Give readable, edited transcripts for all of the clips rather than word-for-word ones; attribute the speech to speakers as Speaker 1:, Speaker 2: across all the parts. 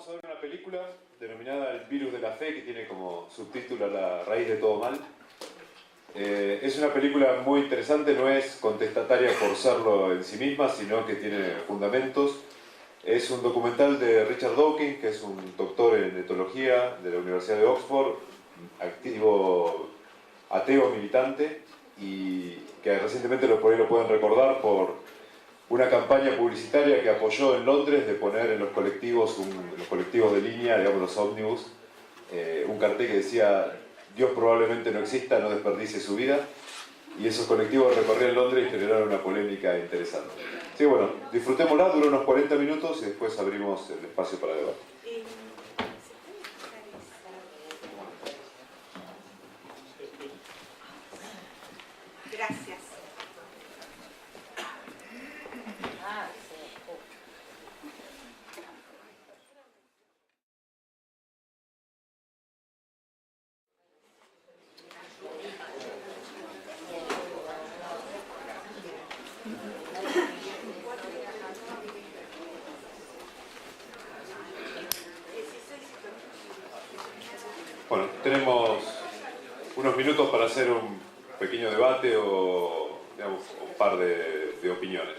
Speaker 1: Vamos a ver una película denominada El virus de la fe, que tiene como subtítulo La raíz de todo mal. Es una película muy interesante, no es contestataria por serlo en sí misma, sino que tiene fundamentos. Es un documental de Richard Dawkins, que es un doctor en etología de la Universidad de Oxford, activo ateo militante, y que recientemente por ahí lo pueden recordar por una campaña publicitaria que apoyó en Londres de poner en los colectivos, los colectivos de línea, digamos los ómnibus, un cartel que decía: Dios probablemente no exista, no desperdicie su vida. Y esos colectivos recorrían Londres y generaron una polémica interesante. Sí, bueno, disfrutémosla, duró unos 40 minutos y después abrimos el espacio para debate.
Speaker 2: Gracias.
Speaker 1: Bueno, tenemos unos minutos para hacer un pequeño debate o, digamos, un par de opiniones.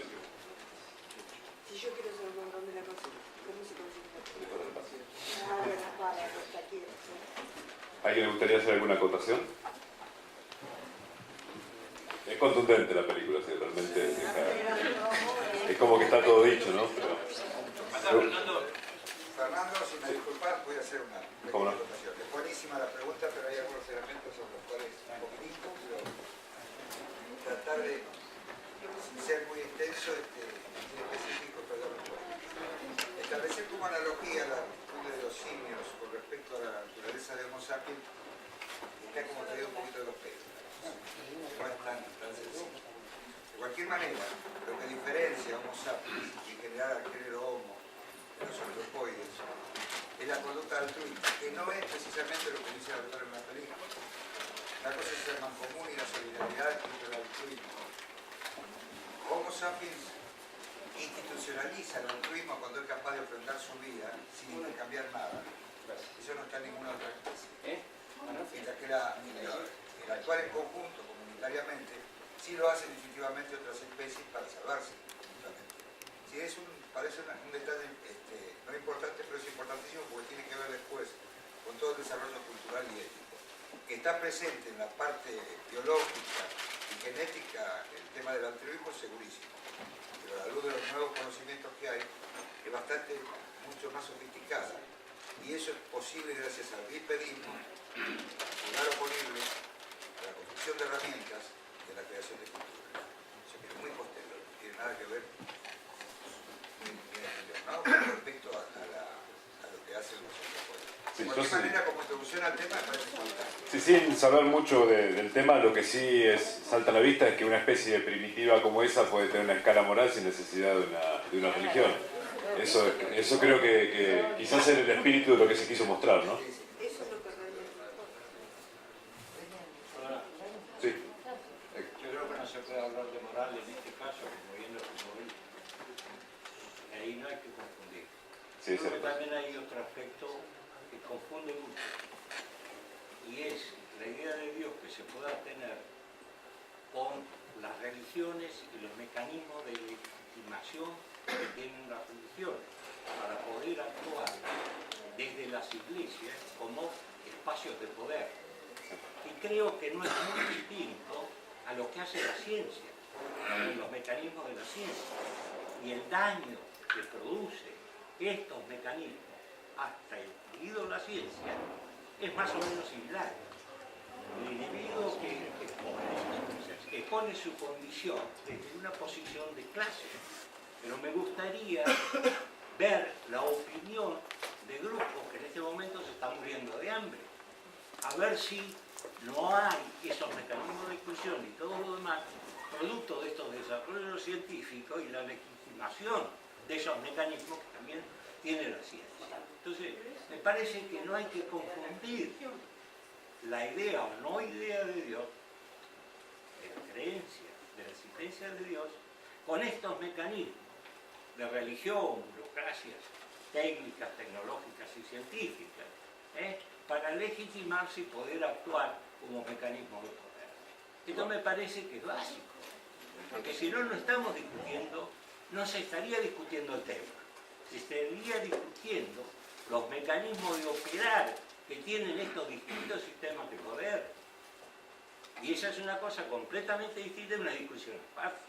Speaker 2: Si yo quiero saber dónde la consigo, ¿cómo se consigue? Para, aquí.
Speaker 1: ¿A alguien le gustaría hacer alguna acotación? Es contundente la película, sí, realmente es como que está todo dicho, ¿no?
Speaker 3: Fernando, si me disculpas, voy a hacer una pequeña acotación. Es buenísima la pregunta, pero hay algunos elementos sobre los cuales un poquitito, pero tratar de, sin ser muy extenso, muy específico, perdón. Establecer como analogía la actitud de los simios con respecto a la naturaleza de Homo sapiens está como traído un poquito de los pelos. No es tan sencillo. De cualquier manera, lo que diferencia a Homo sapiens y en general al género Homo de los antropoides es la conducta altruista, que no es precisamente lo que dice el autor en la película. La cosa es el mancomun y la solidaridad entre el altruismo. Homo sapiens institucionaliza el altruismo cuando es capaz de ofrendar su vida sin intercambiar nada. Eso no está en ninguna otra especie. Mientras que el actuar en conjunto, comunitariamente, sí lo hacen definitivamente otras especies para salvarse mutuamente. Sí, parece un detalle no importante, pero es importantísimo porque tiene que ver después con todo el desarrollo cultural y ético, que está presente en la parte biológica y genética. El tema del altruismo es segurísimo, pero a la luz de los nuevos conocimientos que hay, es bastante, mucho más sofisticada, y eso es posible gracias al bipedismo, lugar oponible a la construcción de herramientas y a la creación de cultura. Eso que es muy posterior, no tiene nada que ver ¿no? Con respecto a lo que hacen los antropoides.
Speaker 1: Sí,
Speaker 3: de cualquier manera, como introducción al tema, me parece fantástico.
Speaker 1: Sí, sin saber mucho del tema, lo que sí salta a la vista es que una especie primitiva como esa puede tener una escala moral sin necesidad de una religión. Eso creo que quizás es el espíritu de lo que se quiso mostrar, ¿no?
Speaker 2: Eso es lo que realmente.
Speaker 1: Sí.
Speaker 4: Yo creo que no se puede hablar de moral en este caso, como bien lo dice. Ahí no hay que confundir.
Speaker 1: Sí,
Speaker 4: creo que también hay otro aspecto que confunde mucho, y es la idea de Dios que se pueda tener con las religiones y los mecanismos de legitimación que tienen las religiones para poder actuar desde las iglesias como espacios de poder. Y creo que no es muy distinto a lo que hace la ciencia, los mecanismos de la ciencia, y el daño que produce estos mecanismos, hasta incluido la ciencia, es más o menos similar. El individuo que pone su condición desde una posición de clase, pero me gustaría ver la opinión de grupos que en este momento se están muriendo de hambre, a ver si no hay esos mecanismos de exclusión y todo lo demás, producto de estos desarrollos científicos y la legitimación de esos mecanismos que también tiene la ciencia. Entonces, me parece que no hay que confundir la idea o no idea de Dios, de la creencia, de la existencia de Dios, con estos mecanismos de religión, burocracias técnicas, tecnológicas y científicas, para legitimarse y poder actuar como mecanismo de poder. Esto me parece que es básico, porque si no, no estamos discutiendo, no se estaría discutiendo el tema, se estaría discutiendo los mecanismos de operar que tienen estos distintos sistemas de poder. Y esa es una cosa completamente distinta de una discusión aparte.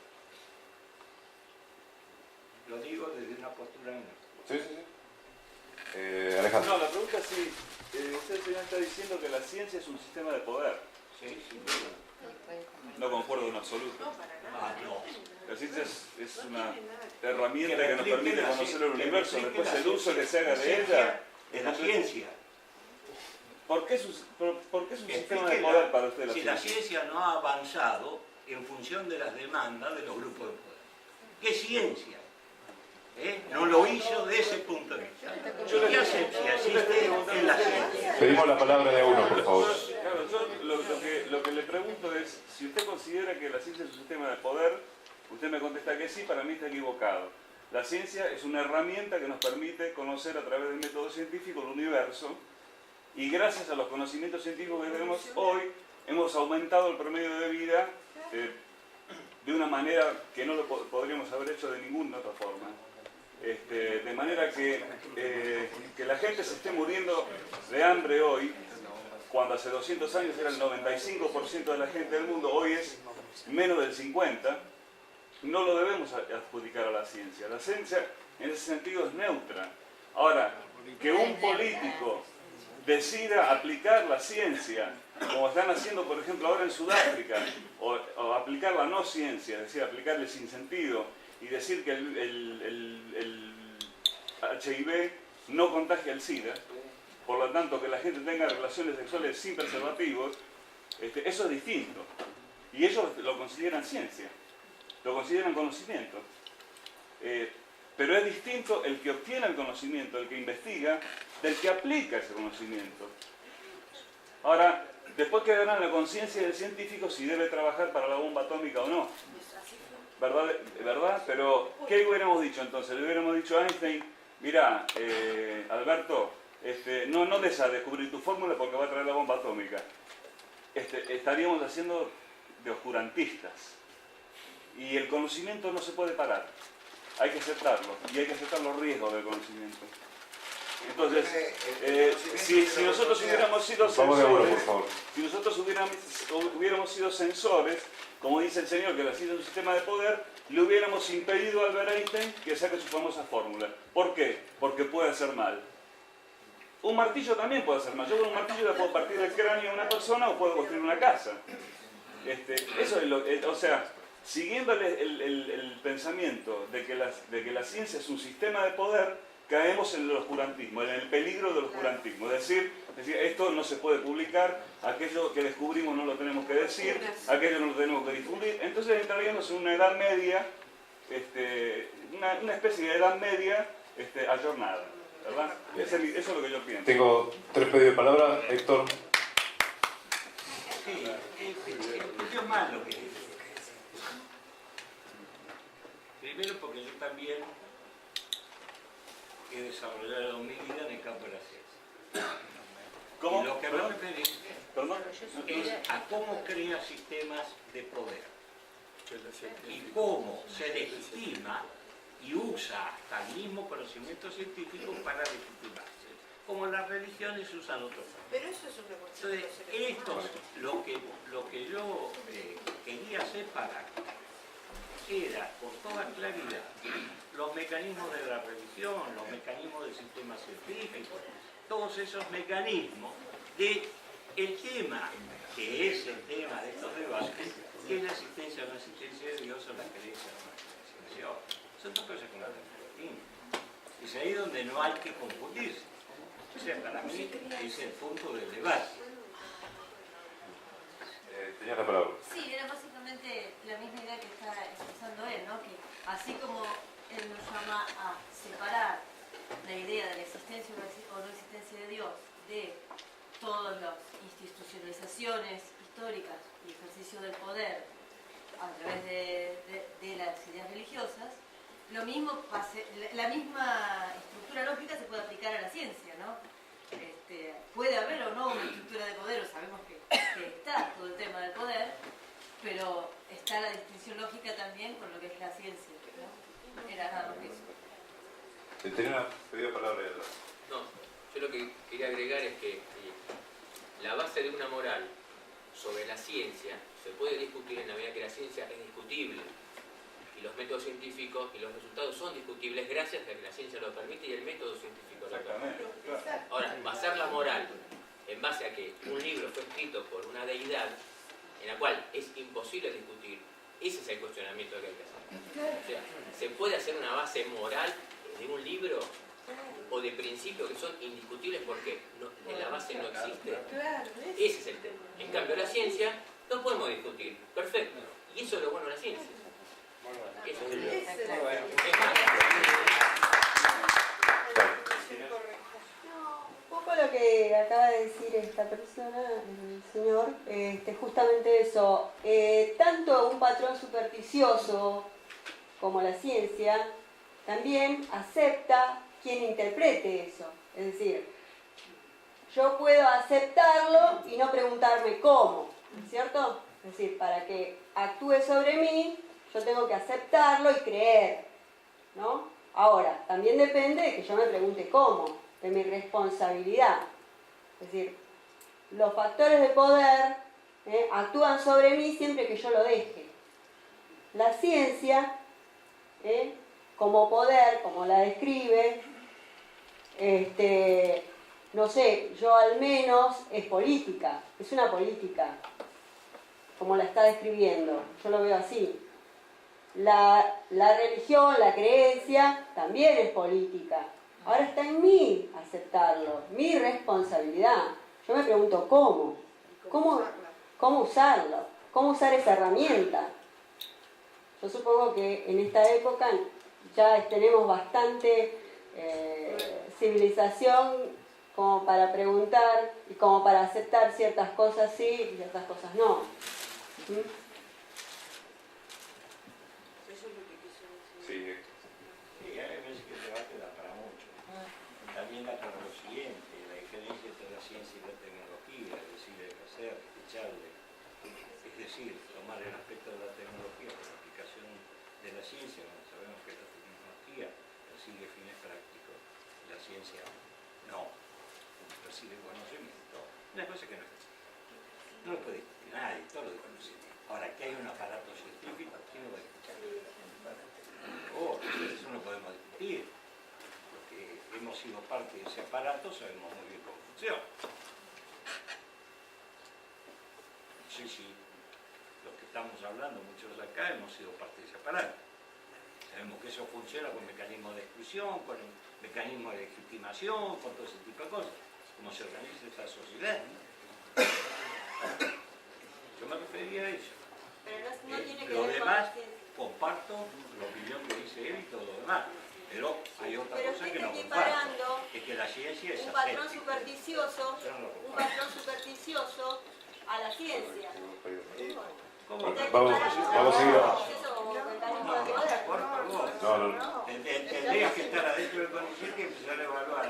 Speaker 4: Lo digo desde una postura nuestra.
Speaker 1: Sí, sí, sí. Alejandro.
Speaker 5: No, la pregunta es si usted, señor, está diciendo que la ciencia es un sistema de poder.
Speaker 4: Sí, sin duda.
Speaker 5: No concuerdo en absoluto.
Speaker 2: No, para nada.
Speaker 4: Ah, no.
Speaker 5: La ciencia es
Speaker 2: No
Speaker 5: una
Speaker 2: tiene nada que
Speaker 5: herramienta
Speaker 4: Que
Speaker 5: que nos
Speaker 4: replique
Speaker 5: permite
Speaker 4: la
Speaker 5: conocer el
Speaker 4: ciencia,
Speaker 5: universo.
Speaker 4: que replique
Speaker 5: Después
Speaker 4: la
Speaker 5: el uso que se haga de
Speaker 4: ciencia
Speaker 5: ella
Speaker 4: es la ciencia.
Speaker 5: ¿Por qué es un
Speaker 4: Que
Speaker 5: sistema de
Speaker 4: explique
Speaker 5: poder para usted la
Speaker 4: si
Speaker 5: ciencia?
Speaker 4: la ciencia no ha avanzado en función de las demandas de los grupos de poder. ¿Qué ciencia? No lo hizo de ese punto de vista. ¿Qué asepsia existe en la ciencia?
Speaker 1: Pedimos la palabra de uno, por favor.
Speaker 5: Claro, yo lo que le pregunto es, si usted considera que la ciencia es un sistema de poder, usted me contesta que sí, para mí está equivocado. La ciencia es una herramienta que nos permite conocer a través del método científico el universo, y gracias a los conocimientos científicos que tenemos hoy, hemos aumentado el promedio de vida de una manera que no lo podríamos haber hecho de ninguna otra forma. De manera que la gente se esté muriendo de hambre hoy, cuando hace 200 años era el 95% de la gente del mundo, hoy es menos del 50%, no lo debemos adjudicar a la ciencia. La ciencia en ese sentido es neutra. Ahora, que un político decida aplicar la ciencia, como están haciendo por ejemplo ahora en Sudáfrica, o aplicar la no ciencia, es decir, aplicar el sinsentido, y decir que el HIV no contagia el SIDA, por lo tanto que la gente tenga relaciones sexuales sin preservativos, eso es distinto. Y ellos lo consideran ciencia, lo consideran conocimiento. Pero es distinto el que obtiene el conocimiento, el que investiga, del que aplica ese conocimiento. Ahora, después quedará en la conciencia del científico si debe trabajar para la bomba atómica o no. ¿Verdad? Pero, ¿qué hubiéramos dicho entonces? Le hubiéramos dicho a Einstein, mira, Alberto, no des a descubrir tu fórmula porque va a traer la bomba atómica. Estaríamos haciendo de oscurantistas. Y el conocimiento no se puede parar. Hay que aceptarlo. Y hay que aceptar los riesgos del conocimiento. Entonces, si nosotros hubiéramos sido censores, si nosotros hubiéramos sido censores, como dice el señor, que la ciencia es un sistema de poder, le hubiéramos impedido a Albert Einstein que saque su famosa fórmula. ¿Por qué? Porque puede hacer mal. Un martillo también puede hacer mal. Yo con un martillo le puedo partir el cráneo a una persona o puedo construir una casa. Eso es o sea, siguiendo el pensamiento de que la ciencia es un sistema de poder, caemos en el oscurantismo, en el peligro del oscurantismo. Es decir, esto no se puede publicar, aquello que descubrimos no lo tenemos que decir, aquello no lo tenemos que difundir. Entonces entraríamos en una edad media, una especie de edad media ayornada, ¿verdad? Eso es lo que yo pienso.
Speaker 1: Tengo 3 pedidos de palabra. Héctor.
Speaker 4: Sí, es más lo que dice. Primero porque yo también he desarrollado mi vida en el campo de la ciencia.
Speaker 5: ¿Cómo?
Speaker 4: Y lo que me refiero
Speaker 5: ¿Perdón?
Speaker 4: es a cómo crea sistemas de poder y cómo se legitima y usa hasta el mismo conocimiento científico para legitimarse, como las religiones usan otros.
Speaker 2: Pero eso es una cuestión de
Speaker 4: Entonces,
Speaker 2: los seres
Speaker 4: esto
Speaker 2: humanos.
Speaker 4: lo que yo quería separar era, con toda claridad, los mecanismos de la religión, los mecanismos del sistema científico, todos esos mecanismos del tema, que es el tema de estos debates, que es la existencia o no existencia de Dios o la creencia o no creencia de Dios. Son dos cosas completamente distintas. Es ahí donde no hay que confundirse. O sea, para mí es el punto del debate.
Speaker 1: Tenías la palabra.
Speaker 6: Sí, era básicamente la misma idea que está expresando él, ¿no? Que así como él nos llama a separar la idea de la existencia o no existencia de Dios de todas las institucionalizaciones históricas y ejercicio del poder a través de las ideas religiosas, lo mismo la misma estructura lógica se puede aplicar a la ciencia, ¿no? Puede haber o no una estructura de poder, o sabemos que está todo el tema del poder, pero está la distinción lógica también con lo que es la ciencia, ¿no? Era nada más que eso.
Speaker 1: Tenía una pedida palabra de atrás.
Speaker 7: No, yo lo que quería agregar es que la base de una moral sobre la ciencia se puede discutir en la medida que la ciencia es discutible y los métodos científicos y los resultados son discutibles gracias a que la ciencia lo permite y el método científico lo permite. Ahora, basar la moral en base a que un libro fue escrito por una deidad en la cual es imposible discutir, ese es el cuestionamiento que hay que hacer. O sea, ¿se puede hacer una base moral de un libro o de principios que son indiscutibles porque la base no existe? Ese es el tema. En cambio, la ciencia no podemos discutir. Perfecto. Y eso es lo bueno de la ciencia. Eso es el tema. Es más,
Speaker 2: Un poco lo que acaba de decir esta persona, el señor, justamente eso. Tanto un patrón supersticioso como la ciencia también acepta quien interprete eso. Es decir, yo puedo aceptarlo y no preguntarme cómo, ¿cierto? Es decir, para que actúe sobre mí, yo tengo que aceptarlo y creer, ¿no? Ahora, también depende de que yo me pregunte cómo, de mi responsabilidad. Es decir, los factores de poder actúan sobre mí siempre que yo lo deje. La ciencia, como poder, como la describe, no sé, yo al menos es política, es una política, como la está describiendo, yo lo veo así. La religión, la creencia, también es política. Ahora está en mí aceptarlo, mi responsabilidad. Yo me pregunto cómo usarlo, cómo usar esa herramienta. Yo supongo que en esta época ya tenemos bastante civilización como para preguntar y como para aceptar ciertas cosas sí y ciertas cosas no.
Speaker 1: Sí.
Speaker 4: Sí, a mí me parece que el debate da para mucho. También da para lo siguiente, la diferencia entre la ciencia y la tecnología, es decir, el hacer, echarle. Es decir, tomar el aspecto de la tecnología por la aplicación de la ciencia, cuando sabemos que la tecnología persigue fines prácticos, la ciencia no, persigue conocimiento. Una cosa que no lo puede discutir nadie, todo lo de conocimiento. Ahora, que hay un aparato científico, ¿quién lo va a escuchar? Eso no podemos discutir, porque hemos sido parte de ese aparato, sabemos muy bien cómo funciona. Sí, los que estamos hablando, muchos de acá, hemos sido parte de ese aparato. Sabemos que eso funciona con mecanismos de exclusión, con mecanismos de legitimación, con todo ese tipo de cosas, cómo se organiza esta sociedad, ¿no? Yo me refería a eso.
Speaker 6: Pero no tiene que
Speaker 4: Lo
Speaker 6: ver con
Speaker 4: demás,
Speaker 6: la ciencia.
Speaker 4: comparto la opinión que dice él y todo lo demás, pero hay otra
Speaker 6: Pero
Speaker 4: cosa
Speaker 6: usted
Speaker 4: que no
Speaker 6: está
Speaker 4: comparto,
Speaker 6: equiparando
Speaker 4: es que la ciencia es
Speaker 6: un
Speaker 4: hacer.
Speaker 6: patrón supersticioso a la ciencia.
Speaker 4: ¿Cómo?
Speaker 1: Vamos a seguir.
Speaker 4: Por favor.
Speaker 1: No.
Speaker 4: Tendrías que estar adentro del conocimiento y empezar a evaluar.